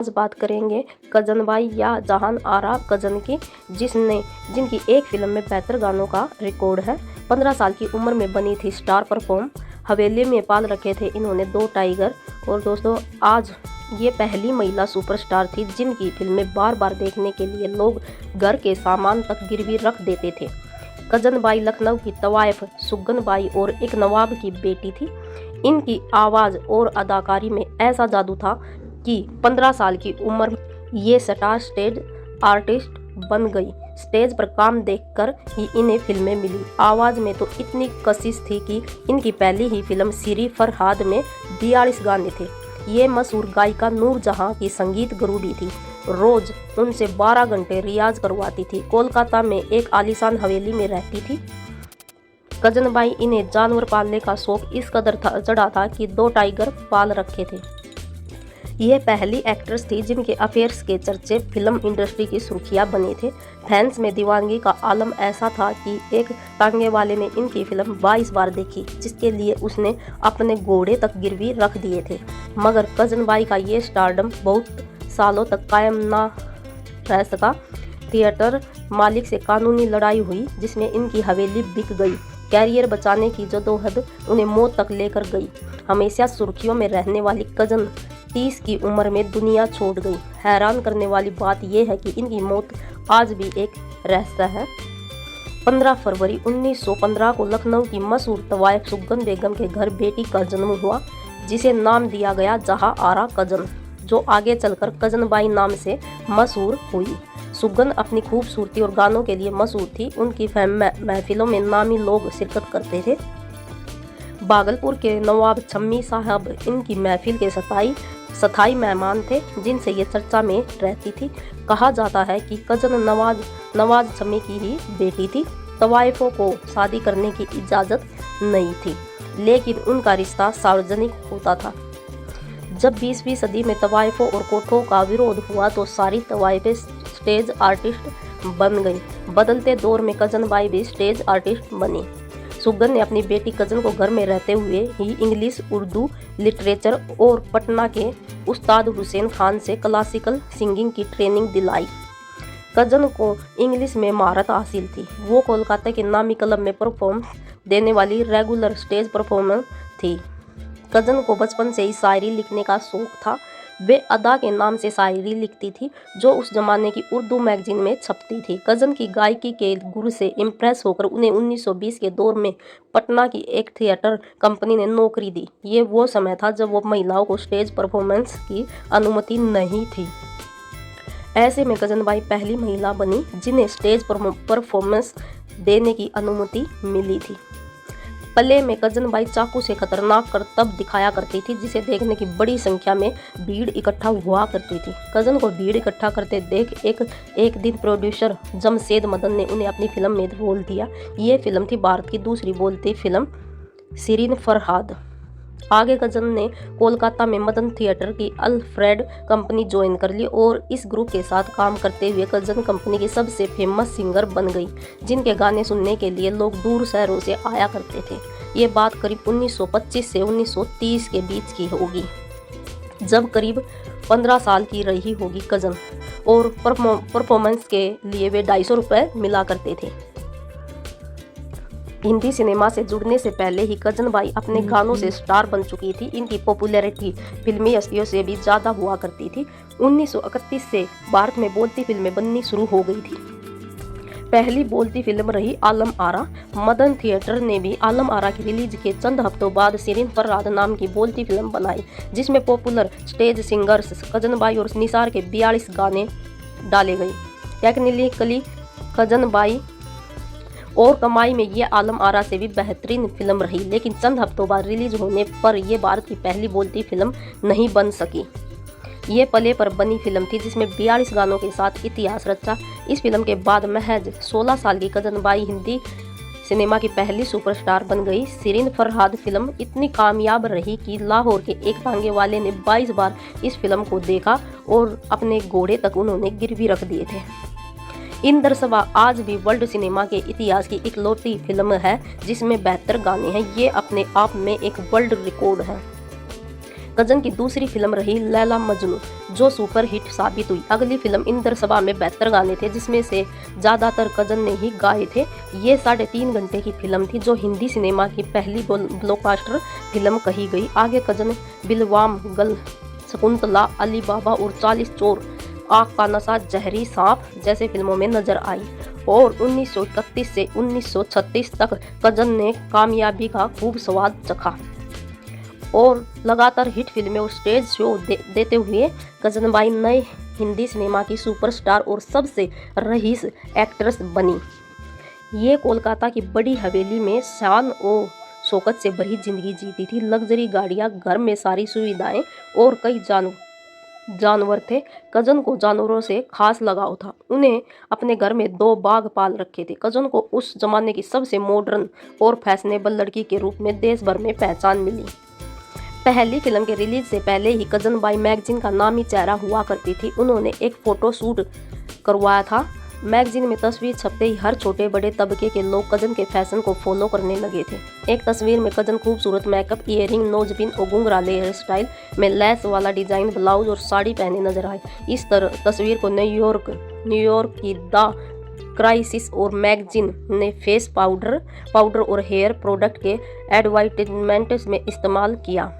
आज बात करेंगे कजन बाई या जहान आरा कजन की, जिनकी एक फिल्म में बेहतर गानों का रिकॉर्ड है। 15 साल की उम्र में बनी थी स्टार परफॉर्म। हवेली में पाल रखे थे इन्होंने 2 टाइगर। और दोस्तों, आज ये पहली महिला सुपरस्टार थी जिनकी फिल्में बार बार देखने के लिए लोग घर के सामान तक गिरवी रख देते थे। कजन बाई लखनऊ की तवाइफ सुगन बाई और एक नवाब की बेटी थी। इनकी आवाज़ और अदाकारी में ऐसा जादू था कि 15 साल की उम्र ये स्टार स्टेज आर्टिस्ट बन गई। स्टेज पर काम देखकर ही इन्हें फिल्में मिली। आवाज़ में तो इतनी कशिश थी कि इनकी पहली ही फिल्म सिरी फरहाद में 42 गाने थे। ये मशहूर गायिका नूरजहां की संगीत गुरु भी थी। रोज़ उनसे 12 घंटे रियाज करवाती थी। कोलकाता में एक आलीशान हवेली में रहती थी। कजन बाई इन्हें जानवर पालने का शौक इस कदर चढ़ा था कि 2 टाइगर पाल रखे थे। ये पहली एक्ट्रेस थी जिनके अफेयर्स के चर्चे फिल्म इंडस्ट्री की सुर्खियां बने थे। फैंस में दीवानगी का आलम ऐसा था कि एक टांगे वाले ने इनकी फिल्म 22 बार देखी, जिसके लिए उसने अपने घोड़े तक गिरवी रख दिए थे। मगर कजन बाई का ये स्टारडम बहुत सालों तक कायम ना रह सका। थिएटर मालिक से कानूनी लड़ाई हुई जिसमें इनकी हवेली बिक गई। कैरियर बचाने की जदोजहद उन्हें मौत तक लेकर गई। हमेशा सुर्खियों में रहने वाली कजन 30 की उम्र में दुनिया छोड़ गई। हैरान करने वाली बात यह है कि इनकी मौत आज भी एक रहस्य है। 15 फरवरी 1915 को लखनऊ की मशहूर तवाइफ सुगन बेगम के घर बेटी का जन्म हुआ, जिसे नाम दिया गया जहां आरा कजन, जो आगे चलकर कजन बाई नाम से मशहूर हुई। सुगन अपनी खूबसूरती और गानों के लिए मशहूर थी। उनकी महफिलों में नामी लोग शिरकत करते थे। भागलपुर के नवाब छम्मी साहब इनकी महफिल के स्थायी मेहमान थे, जिनसे ये चर्चा में रहती थी। कहा जाता है कि कजन नवाज छम्मी की ही बेटी थी। तवाइफों को शादी करने की इजाज़त नहीं थी, लेकिन उनका रिश्ता सार्वजनिक होता था। जब 20वीं सदी में तवाइफों और कोठों का विरोध हुआ तो सारी तवाइफें स्टेज आर्टिस्ट बन गई। बदलते दौर में कजन बाई भी स्टेज आर्टिस्ट बनी। सुगन ने अपनी बेटी कजन को घर में रहते हुए ही इंग्लिश, उर्दू, लिटरेचर और पटना के उस्ताद हुसैन खान से क्लासिकल सिंगिंग की ट्रेनिंग दिलाई। कजन को इंग्लिश में महारत हासिल थी। वो कोलकाता के नामी क्लब में परफॉर्म देने वाली रेगुलर स्टेज परफॉर्मर थी। कजन को बचपन से ही शायरी लिखने का शौक था। वे अदा के नाम से शायरी लिखती थी, जो उस जमाने की उर्दू मैगजीन में छपती थी। कजन की गायकी के गुर से इम्प्रेस होकर उन्हें 1920 के दौर में पटना की एक थिएटर कंपनी ने नौकरी दी। ये वो समय था जब वो महिलाओं को स्टेज परफॉर्मेंस की अनुमति नहीं थी। ऐसे में कजन बाई पहली महिला बनी जिन्हें स्टेज परफॉर्मेंस देने की अनुमति मिली थी। पले में कजन बाई चाकू से खतरनाक करतब दिखाया करती थी, जिसे देखने की बड़ी संख्या में भीड़ इकट्ठा हुआ करती थी। कजन को भीड़ इकट्ठा करते देख एक दिन प्रोड्यूसर जमशेद मदन ने उन्हें अपनी फिल्म में रोल दिया। ये फिल्म थी भारत की दूसरी बोलती फिल्म सिरीन फरहाद। आगे कजन ने कोलकाता में मदन थिएटर की अल्फ्रेड कंपनी ज्वाइन कर ली और इस ग्रुप के साथ काम करते हुए कजन कंपनी की सबसे फेमस सिंगर बन गई, जिनके गाने सुनने के लिए लोग दूर शहरों से आया करते थे। ये बात करीब 1925 से 1930 के बीच की होगी, जब करीब 15 साल की रही होगी कजन, और परफॉर्मेंस के लिए वे 250 रुपये मिला करते थे। हिंदी सिनेमा से जुड़ने से पहले ही कजन बाई अपने गानों से स्टार बन चुकी थी। इनकी पॉपुलैरिटी फिल्मी हस्तियों से भी ज़्यादा हुआ करती थी। 1931 से भारत में बोलती फिल्में बननी शुरू हो गई थी। पहली बोलती फिल्म रही आलम आरा। मदन थिएटर ने भी आलम आरा की रिलीज के चंद हफ्तों बाद सिरीन फरहाद नाम की बोलती फिल्म बनाई, जिसमें popular stage singers cousin by और निसार के 42 गाने डाले गए। टेक्निकली कजन बाई और कमाई में ये आलम आरा से भी बेहतरीन फिल्म रही, लेकिन चंद हफ्तों बाद रिलीज होने पर यह भारत की पहली बोलती फिल्म नहीं बन सकी। ये पले पर बनी फिल्म थी जिसमें 42 गानों के साथ इतिहास रचा। इस फिल्म के बाद महज 16 साल की कजन बाई हिंदी सिनेमा की पहली सुपरस्टार बन गई। सिरीन फरहाद फिल्म इतनी कामयाब रही कि लाहौर के एक टांगे वाले ने 22 बार इस फिल्म को देखा और अपने घोड़े तक उन्होंने गिरवी रख दिए थे। इंदर सभा आज भी वर्ल्ड सिनेमा के इतिहास की इकलौती फिल्म है जिसमें 72 गाने हैं। ये अपने आप में एक वर्ल्ड रिकॉर्ड है। कजन की दूसरी फिल्म रही लैला मजनू, जो सुपर हिट साबित हुई। अगली फिल्म इंदर सभा में 72 गाने थे, जिसमें से ज़्यादातर कजन ने ही गाए थे। ये 3.5 घंटे की फिल्म थी, जो हिंदी सिनेमा की पहली ब्लॉकबस्टर फिल्म कही गई। आगे कजन बिलवाम गल, शकुंतला, अली बाबा और 40 चोर, आग का नशा, जहरी सांप जैसे फिल्मों में नजर आई और 1931 से 1936 तक कजन ने कामयाबी का खूब स्वाद चखा और लगातार हिट फिल्में और स्टेज शो देते हुए कजनबाई नए हिंदी सिनेमा की सुपरस्टार और सबसे रईस एक्ट्रेस बनी। ये कोलकाता की बड़ी हवेली में शान और शौकत से भरी जिंदगी जीती थी। लग्जरी गाड़ियाँ, घर में सारी सुविधाएं और कई जानवर थे। कजन को जानवरों से खास लगाव था। उन्हें अपने घर में 2 बाघ पाल रखे थे। कजन को उस जमाने की सबसे मॉडर्न और फैशनेबल लड़की के रूप में देश भर में पहचान मिली। पहली फिल्म के रिलीज से पहले ही कजनबाई मैगजीन का नामी चेहरा हुआ करती थी। उन्होंने एक फोटो शूट करवाया था। मैगजीन में तस्वीर छपते ही हर छोटे बड़े तबके के लोग कजन के फैशन को फॉलो करने लगे थे। एक तस्वीर में कजन खूबसूरत मेकअप, ईयरिंग, नोजपिन और घुंघराले हेयर स्टाइल में लैस वाला डिजाइन ब्लाउज और साड़ी पहने नजर आए। इस तरह तस्वीर को न्यूयॉर्क की द क्राइसिस और मैगजीन ने फेस पाउडर और हेयर प्रोडक्ट के एडवर्टाइजमेंट में इस्तेमाल किया।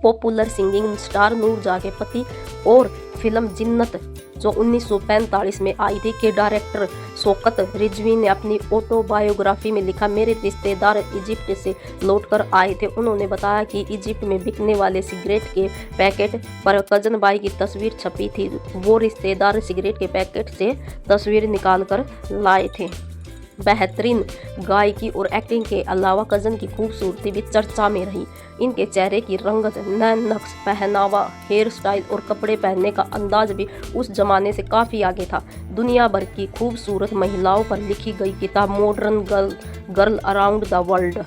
पॉपुलर सिंगिंग स्टार नूरजहां के पति और फिल्म जिन्नत जो 1945 में आई थी के डायरेक्टर शौकत रिजवी ने अपनी ऑटोबायोग्राफी में लिखा, मेरे रिश्तेदार इजिप्ट से लौटकर आए थे। उन्होंने बताया कि इजिप्ट में बिकने वाले सिगरेट के पैकेट पर कजनबाई की तस्वीर छपी थी। वो रिश्तेदार सिगरेट के पैकेट से तस्वीर निकाल कर लाए थे। बेहतरीन गायकी और एक्टिंग के अलावा कजन की खूबसूरती भी चर्चा में रही। इनके चेहरे की रंगत, नैन नक्श, पहनावा, हेयर स्टाइल और कपड़े पहनने का अंदाज भी उस जमाने से काफ़ी आगे था। दुनिया भर की खूबसूरत महिलाओं पर लिखी गई किताब modern girl around the world,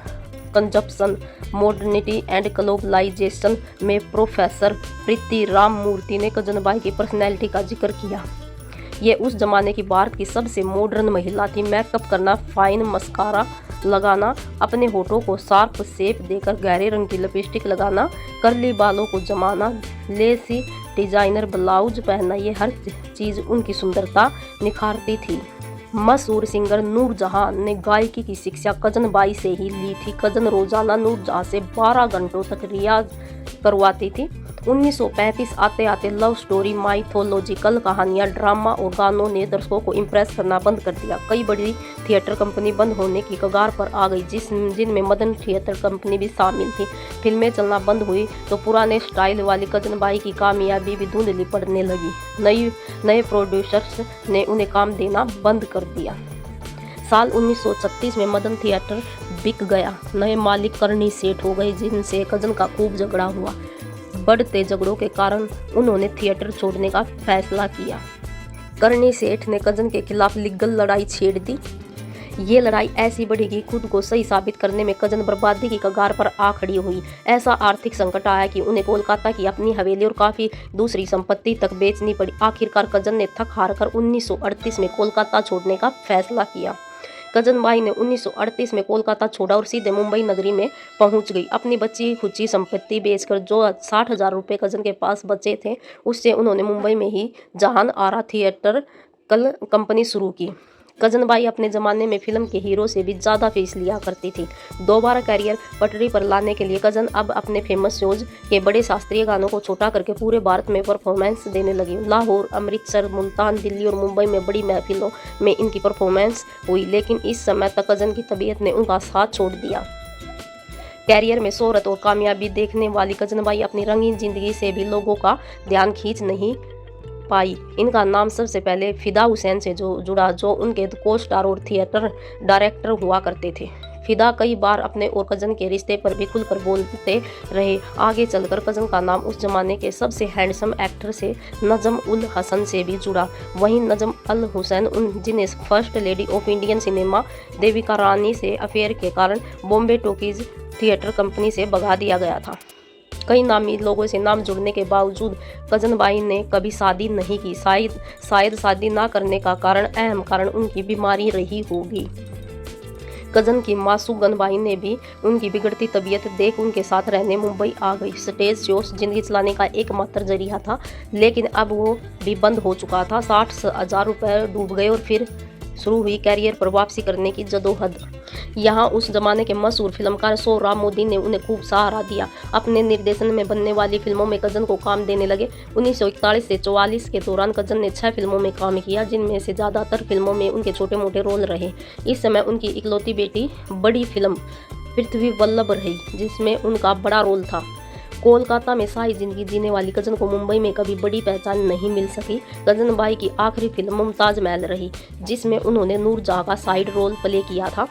consumption, modernity and globalisation में प्रोफेसर प्रीति राममूर्ति ने कजनबाई की पर्सनैलिटी का जिक्र किया। ये उस जमाने की भारत की सबसे मॉडर्न महिला थी। मेकअप करना, फाइन मस्कारा लगाना, अपने होठों को शार्प शेप देकर गहरे रंग की लिपस्टिक लगाना, कर्ली बालों को जमाना, लेसी डिजाइनर ब्लाउज पहनना, ये हर चीज़ उनकी सुंदरता निखारती थी। मशहूर सिंगर नूरजहां ने गायकी की शिक्षा कजनबाई से ही ली थी। कजन रोजाना नूरजहां से 12 घंटों तक रियाज करवाती थी। 1935 आते आते लव स्टोरी, माइथोलॉजिकल कहानियाँ, ड्रामा और गानों ने दर्शकों को इम्प्रेस करना बंद कर दिया। कई बड़ी थिएटर कंपनी बंद होने की कगार पर आ गई, जिनमें मदन थिएटर कंपनी भी शामिल थी। फिल्में चलना बंद हुई तो पुराने स्टाइल वाली कजनबाई की कामयाबी भी धुंधली पड़ने लगी। नए प्रोड्यूसर्स ने उन्हें काम देना बंद कर दिया। साल 1936 में मदन थिएटर बिक गया। नए मालिक करणी सेठ हो गए, जिनसे कजन का खूब झगड़ा हुआ। बढ़ते झगड़ों के कारण उन्होंने थिएटर छोड़ने का फैसला किया। करणी सेठ ने कजन के खिलाफ लीगल लड़ाई छेड़ दी। ये लड़ाई ऐसी बढ़ी कि खुद को सही साबित करने में कजन बर्बादी की कगार पर आ खड़ी हुई। ऐसा आर्थिक संकट आया कि उन्हें कोलकाता की अपनी हवेली और काफ़ी दूसरी संपत्ति तक बेचनी पड़ी। आखिरकार कजन ने थक हार कर 1938 में कोलकाता छोड़ने का फैसला किया। कजनबाई ने 1938 में कोलकाता छोड़ा और सीधे मुंबई नगरी में पहुंच गई। अपनी बची खुची संपत्ति बेचकर जो 60,000 रुपये कजन के पास बचे थे, उससे उन्होंने मुंबई में ही जहान आरा थिएटर कंपनी शुरू की। कजनबाई अपने ज़माने में फिल्म के हीरो से भी ज़्यादा फीस लिया करती थी। दोबारा कैरियर पटरी पर लाने के लिए कजन अब अपने फेमस शोज के बड़े शास्त्रीय गानों को छोटा करके पूरे भारत में परफॉर्मेंस देने लगी। लाहौर, अमृतसर, मुल्तान, दिल्ली और मुंबई में बड़ी महफिलों में इनकी परफॉर्मेंस हुई, लेकिन इस समय तक कजन की तबीयत ने उनका साथ छोड़ दिया। कैरियर में शोहरत और कामयाबी देखने वाली कजनबाई अपनी रंगीन जिंदगी से भी लोगों का ध्यान खींच नहीं पाई। इनका नाम सबसे पहले फिदा हुसैन से जुड़ा, जो उनके को स्टार और थिएटर डायरेक्टर हुआ करते थे। फिदा कई बार अपने और कजन के रिश्ते पर भी खुलकर बोलते रहे। आगे चलकर कजन का नाम उस जमाने के सबसे हैंडसम एक्टर से नजम उल हसन से भी जुड़ा। वहीं नजम अल हुसैन, जिन्हें first lady of Indian cinema Devika Rani से अफेयर के कारण बॉम्बे टॉकीज थिएटर कंपनी से भगा दिया गया था। कई नामी लोगों से नाम जुड़ने के बावजूद कजनबाई ने कभी शादी नहीं की। शायद शादी ना करने का अहम कारण उनकी बीमारी रही होगी। कजन की मां सुगनबाई ने भी उनकी बिगड़ती तबीयत देख उनके साथ रहने मुंबई आ गई। स्टेज शोज जिंदगी चलाने का एकमात्र जरिया था, लेकिन अब वो भी बंद हो चुका था। 60,000 रुपये डूब गए और फिर शुरू हुई कैरियर पर वापसी करने की जदोहद। यहाँ उस जमाने के मशहूर फिल्मकार सोहराबुद्दीन ने उन्हें खूब सहारा दिया। अपने निर्देशन में बनने वाली फिल्मों में कजन को काम देने लगे। 1941 से 44 के दौरान कजन ने 6 फिल्मों में काम किया, जिनमें से ज़्यादातर फिल्मों में उनके छोटे मोटे रोल रहे। इस समय उनकी इकलौती बेटी बड़ी फिल्म पृथ्वी वल्लभ रही, जिसमें उनका बड़ा रोल था। कोलकाता में शाही जिंदगी जीने वाली कजन को मुंबई में कभी बड़ी पहचान नहीं मिल सकी। कजन बाई की आखिरी फिल्म मुमताज महल रही, जिसमें उन्होंने नूरजहां का साइड रोल प्ले किया था।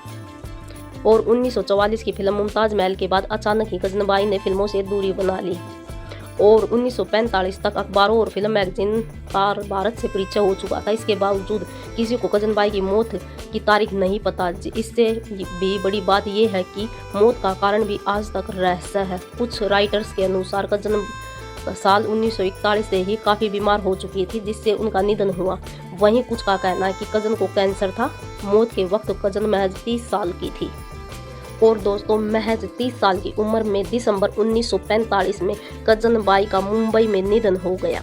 और 1944 की फिल्म मुमताज महल के बाद अचानक ही कजन बाई ने फिल्मों से दूरी बना ली और 1945 तक अखबारों और फिल्म मैगजीन का भारत से परिचय हो चुका था। इसके बावजूद किसी को कजन बाई की मौत की तारीख नहीं पता। इससे भी बड़ी बात यह है कि मौत का कारण भी आज तक रहस्य है। कुछ राइटर्स के अनुसार कजन साल 1941 से ही काफ़ी बीमार हो चुकी थी, जिससे उनका निधन हुआ। वहीं कुछ का कहना है कि कजन को कैंसर था। मौत के वक्त कजन महज 30 साल की थी। और दोस्तों, महज 30 साल की उम्र में दिसंबर 1945 में कजन बाई का मुंबई में निधन हो गया।